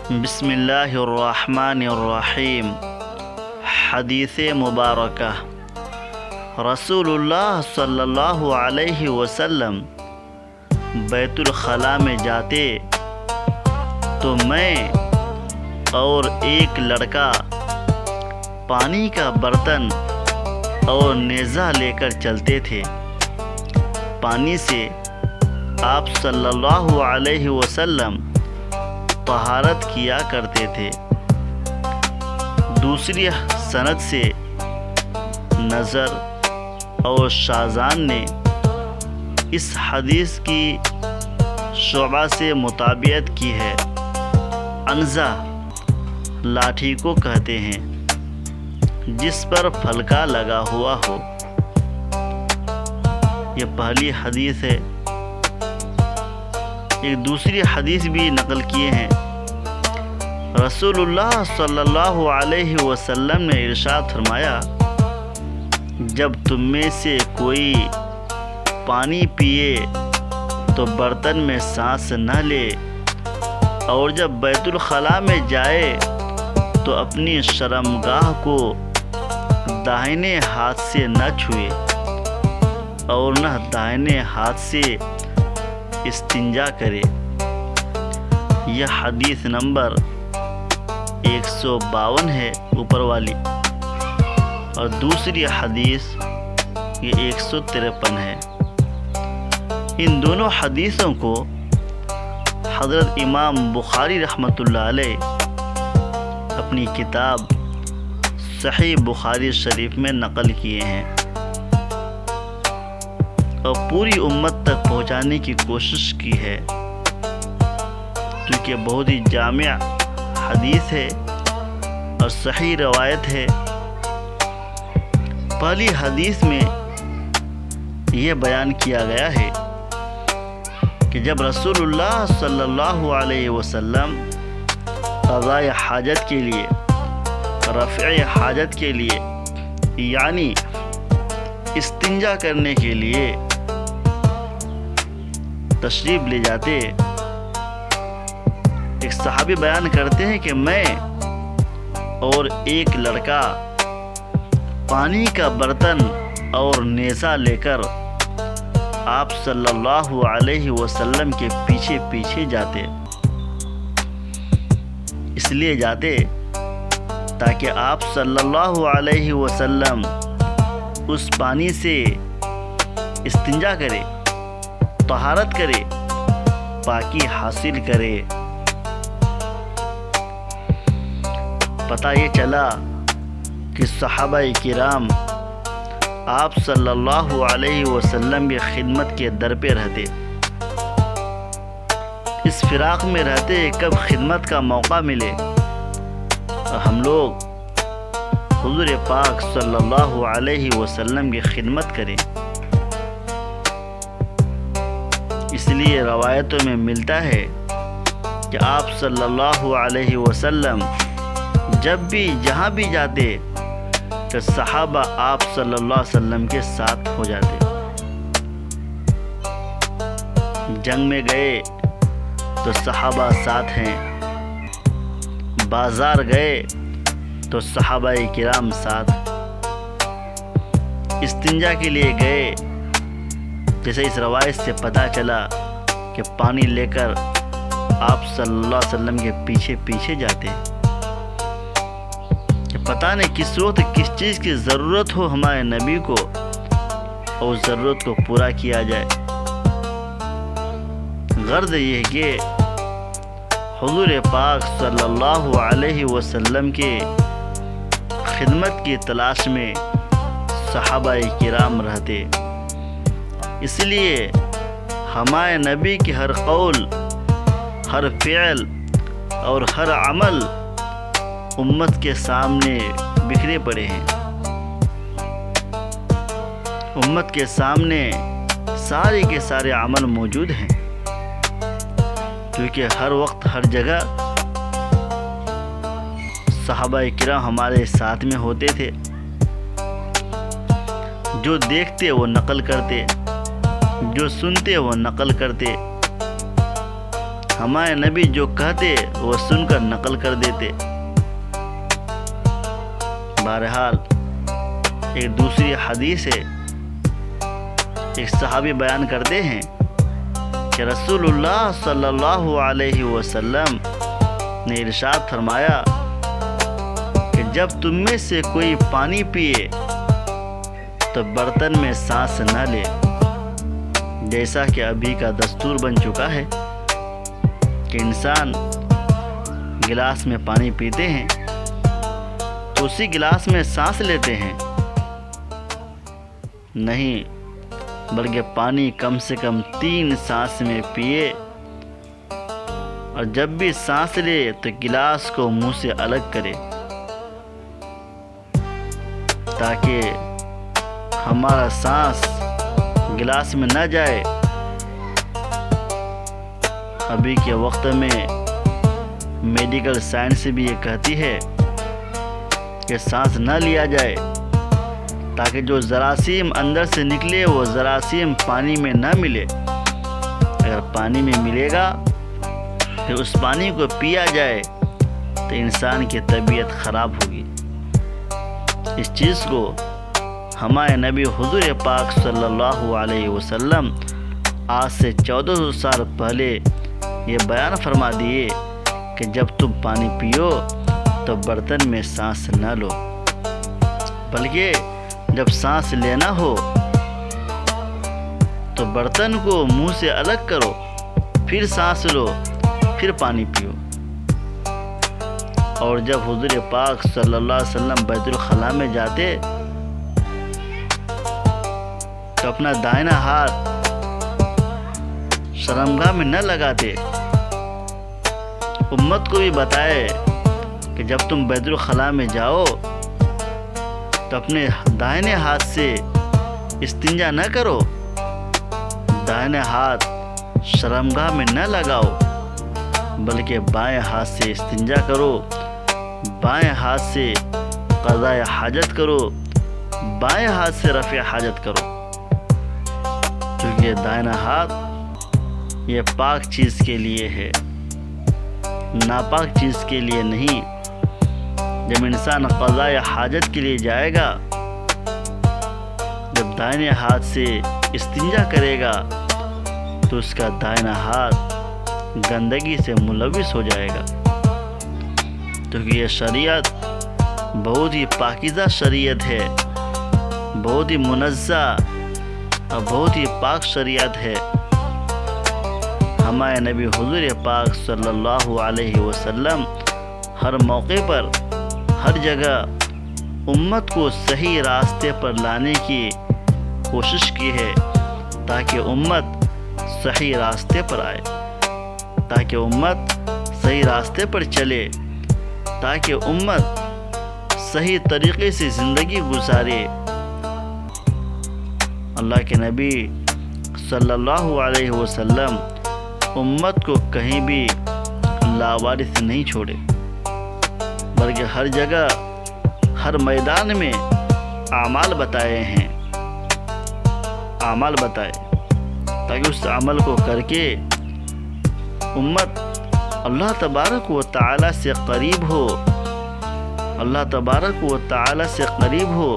بسم اللہ الرحمن الرحیم۔ حدیث مبارکہ۔ رسول اللہ صلی اللہ علیہ وسلم بیت الخلاء میں جاتے تو میں اور ایک لڑکا پانی کا برتن اور نیزہ لے کر چلتے تھے۔ پانی سے آپ صلی اللہ علیہ وسلم طہارت کیا کرتے تھے۔ دوسری سند سے نظر اور شازان نے اس حدیث کی شعبہ سے مطابقت کی ہے۔ عنزہ لاٹھی کو کہتے ہیں جس پر پھلکا لگا ہوا ہو۔ یہ پہلی حدیث ہے۔ ایک دوسری حدیث بھی نقل کیے ہیں۔ رسول اللہ صلی اللہ علیہ وسلم نے ارشاد فرمایا، جب تم میں سے کوئی پانی پیے تو برتن میں سانس نہ لے، اور جب بیت الخلاء میں جائے تو اپنی شرمگاہ کو داہنے ہاتھ سے نہ چھوئے اور نہ داہنے ہاتھ سے استنجا کرے۔ یہ حدیث نمبر 152 ہے اوپر والی، اور دوسری حدیث یہ 153 ہے۔ ان دونوں حدیثوں کو حضرت امام بخاری رحمۃ اللہ علیہ اپنی کتاب صحیح بخاری شریف میں نقل کیے ہیں اور پوری امت تک پہنچانے کی کوشش کی ہے، کیونکہ بہت ہی جامع حدیث ہے اور صحیح روایت ہے۔ پہلی حدیث میں یہ بیان کیا گیا ہے کہ جب رسول اللہ صلی اللہ علیہ وسلم قضاء حاجت کے لیے، رفع حاجت کے لیے، یعنی استنجا کرنے کے لیے تشریف لے جاتے، ایک صحابی بیان کرتے ہیں کہ میں اور ایک لڑکا پانی کا برتن اور نیزہ لے کر آپ صلی اللہ علیہ وسلم کے پیچھے پیچھے جاتے۔ اس لیے جاتے تاکہ آپ صلی اللہ علیہ وسلم اس پانی سے استنجا کرے، طہارت کرے، پاکی حاصل کرے۔ پتہ یہ چلا کہ صحابہ کرام آپ صلی اللہ علیہ وسلم کی خدمت کے در پہ رہتے۔ اس فراق میں رہتے کب خدمت کا موقع ملے اور ہم لوگ حضور پاک صلی اللہ علیہ وسلم کی خدمت کریں۔ اس لیے روایتوں میں ملتا ہے کہ آپ صلی اللہ علیہ وسلم جب بھی جہاں بھی جاتے تو صحابہ آپ صلی اللہ علیہ وسلم کے ساتھ ہو جاتے۔ جنگ میں گئے تو صحابہ ساتھ ہیں، بازار گئے تو صحابہ کرام ساتھ، استنجا کے لیے گئے، جیسے اس روایت سے پتہ چلا کہ پانی لے کر آپ صلی اللہ علیہ وسلم کے پیچھے پیچھے جاتے، کہ پتہ نہیں کس وقت کس چیز کی ضرورت ہو ہمارے نبی کو اور اس ضرورت کو پورا کیا جائے۔ غرض یہ کہ حضور پاک صلی اللہ علیہ وسلم کے خدمت کی تلاش میں صحابہ کرام رہتے۔ اس لیے ہمارے نبی کے ہر قول، ہر فعل اور ہر عمل امت کے سامنے بکھرے پڑے ہیں۔ امت کے سامنے سارے کے سارے عمل موجود ہیں، کیونکہ ہر وقت ہر جگہ صحابہ کرام ہمارے ساتھ میں ہوتے تھے۔ جو دیکھتے وہ نقل کرتے، جو سنتے وہ نقل کرتے۔ ہمارے نبی جو کہتے وہ سن کر نقل کر دیتے۔ بہرحال ایک دوسری حدیث ہے، ایک صحابی بیان کرتے ہیں کہ رسول اللہ صلی اللہ علیہ وسلم نے ارشاد فرمایا کہ جب تم میں سے کوئی پانی پیے تو برتن میں سانس نہ لے، جیسا کہ ابھی کا دستور بن چکا ہے کہ انسان گلاس میں پانی پیتے ہیں تو اسی گلاس میں سانس لیتے ہیں، نہیں بلکہ پانی کم سے کم 3 سانس میں پیے، اور جب بھی سانس لے تو گلاس کو منہ سے الگ کرے تاکہ ہمارا سانس گلاس میں نہ جائے۔ ابھی کے وقت میں میڈیکل سائنس بھی یہ کہتی ہے کہ سانس نہ لیا جائے تاکہ جو جراثیم اندر سے نکلے وہ جراثیم پانی میں نہ ملے۔ اگر پانی میں ملے گا پھر اس پانی کو پیا جائے تو انسان کی طبیعت خراب ہوگی۔ اس چیز کو ہمارے نبی حضور پاک صلی اللہ علیہ وسلم آج سے 1400 سال پہلے یہ بیان فرما دیے کہ جب تم پانی پیو تو برتن میں سانس نہ لو، بلکہ جب سانس لینا ہو تو برتن کو منہ سے الگ کرو، پھر سانس لو، پھر پانی پیو۔ اور جب حضور پاک صلی اللہ علیہ وسلم بیت الخلاء میں جاتے تو اپنا دائنا ہاتھ شرمگاہ میں نہ لگاتے، امت کو بھی بتائے کہ جب تم بیت الخلاء میں جاؤ تو اپنے دائنے ہاتھ سے استنجا نہ کرو، دائنے ہاتھ شرمگاہ میں نہ لگاؤ، بلکہ بائیں ہاتھ سے استنجا کرو، بائیں ہاتھ سے قضاء حاجت کرو، بائیں ہاتھ سے رفع حاجت کرو، کیونکہ دائنا ہاتھ یہ پاک چیز کے لیے ہے، ناپاک چیز کے لیے نہیں۔ جب انسان قضاء حاجت کے لیے جائے گا، جب دائنے ہاتھ سے استنجا کرے گا تو اس کا دائنا ہاتھ گندگی سے ملوث ہو جائے گا، کیونکہ یہ شریعت بہت ہی پاکیزہ شریعت ہے، بہت ہی منزہ اور بہت ہی پاک شریعت ہے۔ ہمارے نبی حضور پاک صلی اللہ علیہ وسلم ہر موقع پر، ہر جگہ امت کو صحیح راستے پر لانے کی کوشش کی ہے تاکہ امت صحیح راستے پر آئے، تاکہ امت صحیح راستے پر چلے، تاکہ امت صحیح طریقے سے زندگی گزارے۔ اللہ کے نبی صلی اللہ علیہ وسلم امت کو کہیں بھی لاوارث نہیں چھوڑے، بلکہ ہر جگہ، ہر میدان میں اعمال بتائے ہیں، اعمال بتائے تاکہ اس عمل کو کر کے امت اللہ تبارک و تعالی سے قریب ہو، اللہ تبارک و تعالی سے قریب ہو،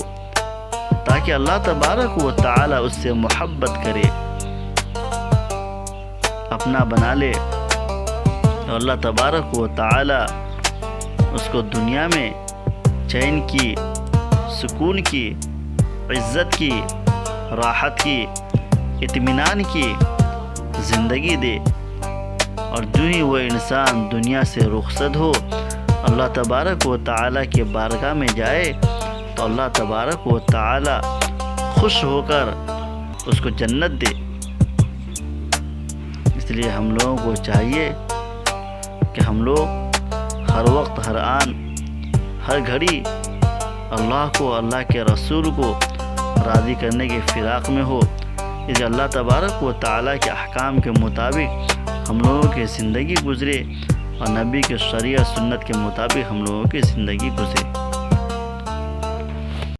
تاکہ اللہ تبارک و تعالی اس سے محبت کرے، اپنا بنا لے، اور اللہ تبارک و تعالی اس کو دنیا میں چین کی، سکون کی، عزت کی، راحت کی، اطمینان کی زندگی دے، اور جو ہی وہ انسان دنیا سے رخصت ہو اللہ تبارک و تعالی کے بارگاہ میں جائے تو اللہ تبارک و تعالی خوش ہو کر اس کو جنت دے۔ اس لیے ہم لوگوں کو چاہیے کہ ہم لوگ ہر وقت، ہر آن، ہر گھڑی اللہ کو، اللہ کے رسول کو راضی کرنے کی فراق میں ہو، اس لیے اللہ تبارک و تعالی کے احکام کے مطابق ہم لوگوں کی زندگی گزرے اور نبی کے شریعت سنت کے مطابق ہم لوگوں کی زندگی گزرے۔